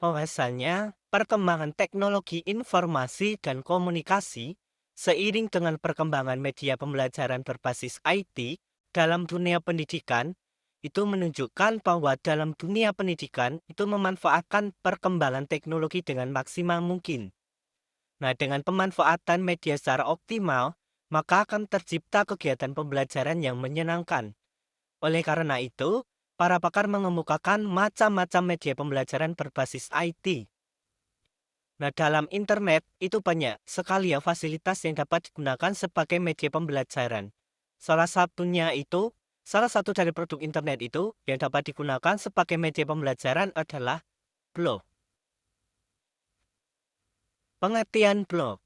Bahwasannya perkembangan teknologi informasi dan komunikasi seiring dengan perkembangan media pembelajaran berbasis IT dalam dunia pendidikan itu menunjukkan bahwa dalam dunia pendidikan itu memanfaatkan perkembangan teknologi dengan maksimal mungkin. Nah, dengan pemanfaatan media secara optimal, maka akan tercipta kegiatan pembelajaran yang menyenangkan. Oleh karena itu, para pakar mengemukakan macam-macam media pembelajaran berbasis IT. Nah, dalam internet itu banyak sekali ya fasilitas yang dapat digunakan sebagai media pembelajaran. Salah satu dari produk internet itu yang dapat digunakan sebagai media pembelajaran adalah blog. Pengertian blog.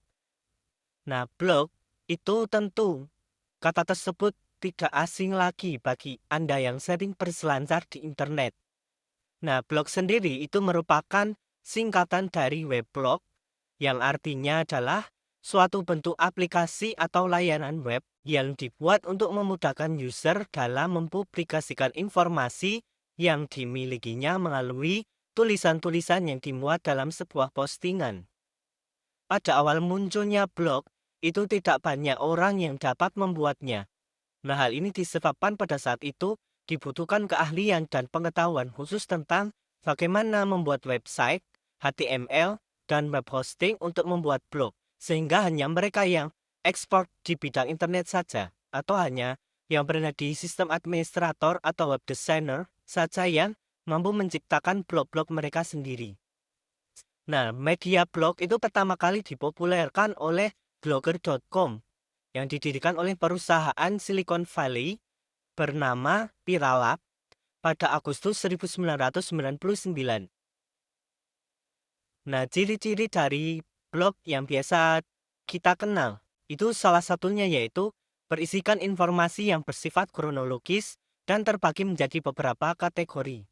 Nah, blog itu tentu kata tersebut tidak asing lagi bagi Anda yang sering berselancar di internet. Nah, blog sendiri itu merupakan singkatan dari weblog yang artinya adalah suatu bentuk aplikasi atau layanan web yang dibuat untuk memudahkan user dalam mempublikasikan informasi yang dimilikinya melalui tulisan-tulisan yang dimuat dalam sebuah postingan. Pada awal munculnya blog, itu tidak banyak orang yang dapat membuatnya. Nah, hal ini disebabkan pada saat itu dibutuhkan keahlian dan pengetahuan khusus tentang bagaimana membuat website, HTML, dan web hosting untuk membuat blog, sehingga hanya mereka yang ekspor di bidang internet saja, atau hanya yang berada di sistem administrator atau web designer saja yang mampu menciptakan blog-blog mereka sendiri. Nah, media blog itu pertama kali dipopulerkan oleh blogger.com yang didirikan oleh perusahaan Silicon Valley bernama Piralab pada Agustus 1999. Nah, ciri-ciri dari blog yang biasa kita kenal itu salah satunya yaitu berisikan informasi yang bersifat kronologis dan terbagi menjadi beberapa kategori.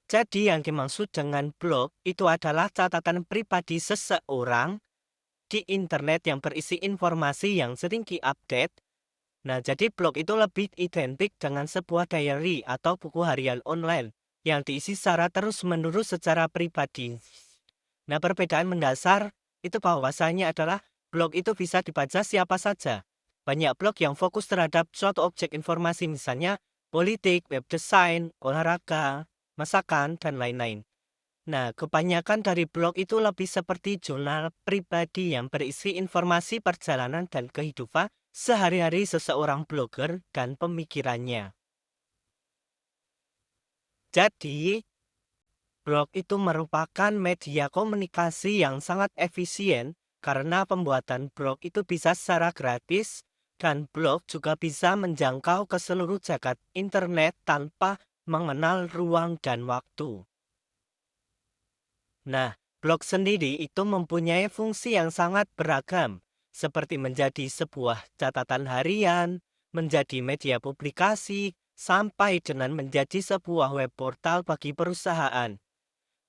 Jadi yang dimaksud dengan blog itu adalah catatan pribadi seseorang di internet yang berisi informasi yang sering diupdate. Nah, jadi blog itu lebih identik dengan sebuah diary atau buku harian online yang diisi secara terus-menerus secara pribadi. Nah, perbedaan mendasar itu bahwasanya adalah blog itu bisa dibaca siapa saja. Banyak blog yang fokus terhadap suatu objek informasi misalnya politik, web design, olahraga, masakan, dan lain-lain. Nah, kebanyakan dari blog itu lebih seperti jurnal pribadi yang berisi informasi perjalanan dan kehidupan sehari-hari seseorang blogger dan pemikirannya. Jadi, blog itu merupakan media komunikasi yang sangat efisien karena pembuatan blog itu bisa secara gratis dan blog juga bisa menjangkau ke seluruh jagat internet tanpa mengenal ruang dan waktu. Nah, blog sendiri itu mempunyai fungsi yang sangat beragam, seperti menjadi sebuah catatan harian, menjadi media publikasi, sampai dengan menjadi sebuah web portal bagi perusahaan.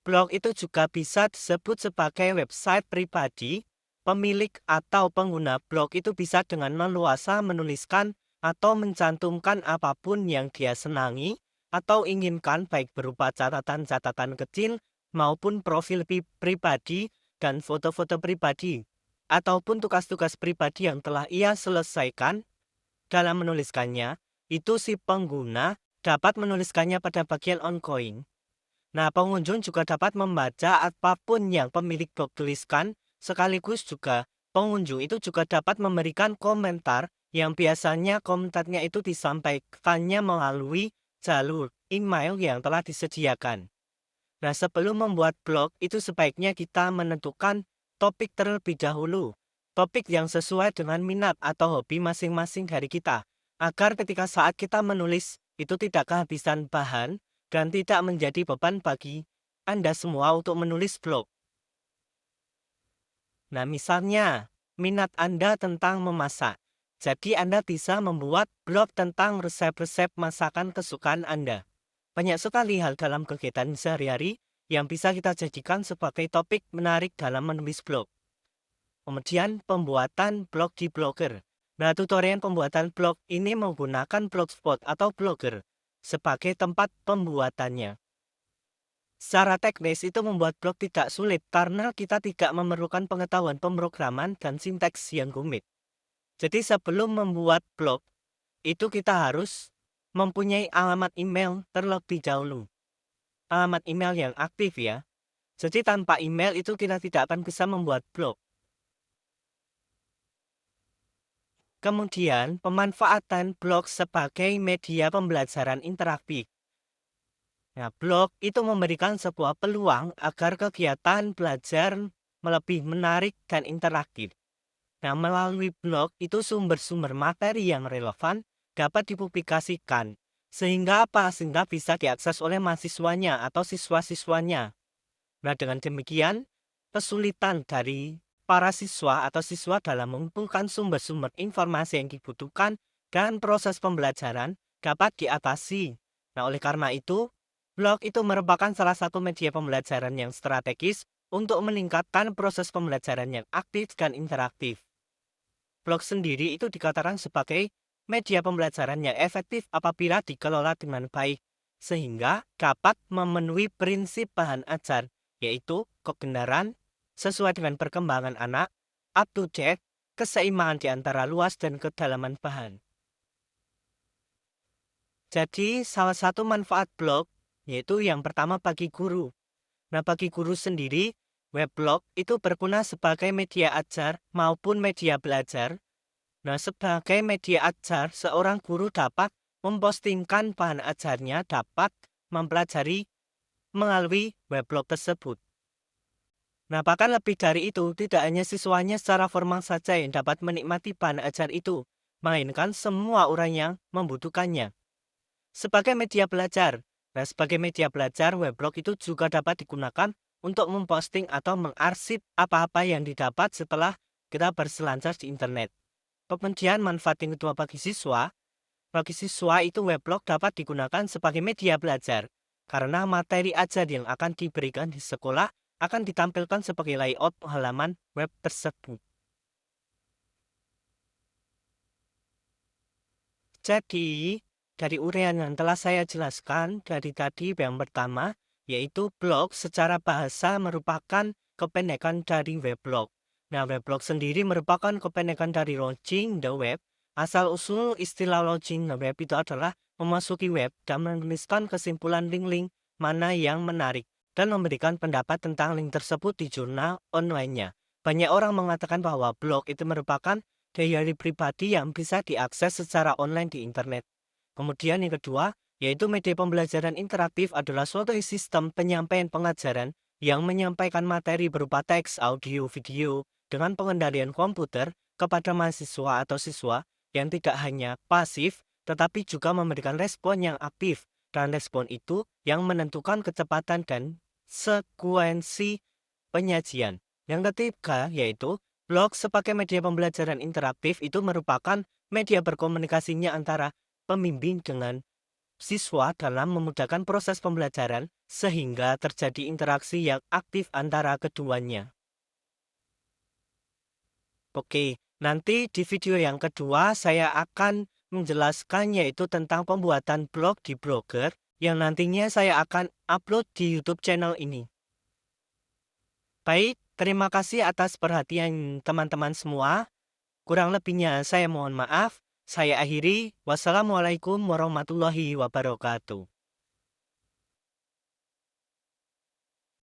Blog itu juga bisa disebut sebagai website pribadi. Pemilik atau pengguna blog itu bisa dengan leluasa menuliskan atau mencantumkan apapun yang dia senangi atau inginkan baik berupa catatan-catatan kecil maupun profil pribadi dan foto-foto pribadi ataupun tugas-tugas pribadi yang telah ia selesaikan. Dalam menuliskannya, itu si pengguna dapat menuliskannya pada bagian ongoing. Nah, pengunjung juga dapat membaca apapun yang pemilik blog tuliskan, sekaligus juga pengunjung itu juga dapat memberikan komentar yang biasanya komentarnya itu disampaikannya melalui jalur email yang telah disediakan. Nah, sebelum membuat blog itu sebaiknya kita menentukan topik terlebih dahulu. Topik yang sesuai dengan minat atau hobi masing-masing dari kita. Agar ketika saat kita menulis itu tidak kehabisan bahan dan tidak menjadi beban bagi Anda semua untuk menulis blog. Nah, misalnya minat Anda tentang memasak. Jadi Anda bisa membuat blog tentang resep-resep masakan kesukaan Anda. Banyak sekali hal dalam kegiatan sehari-hari yang bisa kita jadikan sebagai topik menarik dalam menulis blog. Kemudian pembuatan blog di Blogger. Nah, tutorial pembuatan blog ini menggunakan Blogspot atau Blogger sebagai tempat pembuatannya. Secara teknis itu membuat blog tidak sulit karena kita tidak memerlukan pengetahuan pemrograman dan sintaks yang rumit. Jadi sebelum membuat blog, itu kita harus mempunyai alamat email terlebih dahulu. Alamat email yang aktif ya. Jadi tanpa email itu kita tidak akan bisa membuat blog. Kemudian pemanfaatan blog sebagai media pembelajaran interaktif. Nah, blog itu memberikan sebuah peluang agar kegiatan belajar lebih menarik dan interaktif. Nah, melalui blog itu sumber-sumber materi yang relevan dapat dipublikasikan. Sehingga apa? Sehingga bisa diakses oleh mahasiswanya atau siswa-siswanya. Nah, dengan demikian, kesulitan dari para siswa atau siswa dalam mengumpulkan sumber-sumber informasi yang dibutuhkan dan proses pembelajaran dapat diatasi. Nah, oleh karena itu, blog itu merupakan salah satu media pembelajaran yang strategis untuk meningkatkan proses pembelajaran yang aktif dan interaktif. Blog sendiri itu dikatakan sebagai media pembelajaran yang efektif apabila dikelola dengan baik, sehingga dapat memenuhi prinsip bahan ajar, yaitu kebenaran, sesuai dengan perkembangan anak, up to date, keseimbangan di antara luas dan kedalaman bahan. Jadi, salah satu manfaat blog, yaitu yang pertama bagi guru. Nah, bagi guru sendiri, weblog itu berguna sebagai media ajar maupun media belajar. Nah, sebagai media ajar, seorang guru dapat mempostingkan bahan ajarnya dapat mempelajari melalui weblog tersebut. Nah, bahkan lebih dari itu, tidak hanya siswanya secara formal saja yang dapat menikmati bahan ajar itu, melainkan semua orang yang membutuhkannya. Sebagai media belajar, weblog itu juga dapat digunakan untuk memposting atau mengarsip apa-apa yang didapat setelah kita berselancar di internet. Kemudian manfaat yang kedua bagi siswa itu weblog dapat digunakan sebagai media belajar karena materi ajar yang akan diberikan di sekolah akan ditampilkan sebagai layout halaman web tersebut. Jadi, dari uraian yang telah saya jelaskan dari tadi yang pertama, yaitu blog secara bahasa merupakan kependekan dari weblog. Nah, weblog sendiri merupakan kependekan dari launching the web. Asal-usul istilah launching the web itu adalah memasuki web dan menuliskan kesimpulan link-link mana yang menarik dan memberikan pendapat tentang link tersebut di jurnal online-nya. Banyak orang mengatakan bahwa blog itu merupakan diary pribadi yang bisa diakses secara online di internet. Kemudian yang kedua, yaitu media pembelajaran interaktif adalah suatu sistem penyampaian pengajaran yang menyampaikan materi berupa teks, audio, video dengan pengendalian komputer kepada mahasiswa atau siswa yang tidak hanya pasif, tetapi juga memberikan respon yang aktif, dan respon itu yang menentukan kecepatan dan sekuensi penyajian. Yang ketiga, yaitu blog sebagai media pembelajaran interaktif itu merupakan media berkomunikasinya antara pembimbing dengan siswa dalam memudahkan proses pembelajaran sehingga terjadi interaksi yang aktif antara keduanya. Oke, nanti di video yang kedua saya akan menjelaskan yaitu tentang pembuatan blog di Blogger yang nantinya saya akan upload di YouTube channel ini. Baik, terima kasih atas perhatian teman-teman semua. Kurang lebihnya saya mohon maaf. Saya akhiri. Wassalamualaikum warahmatullahi wabarakatuh.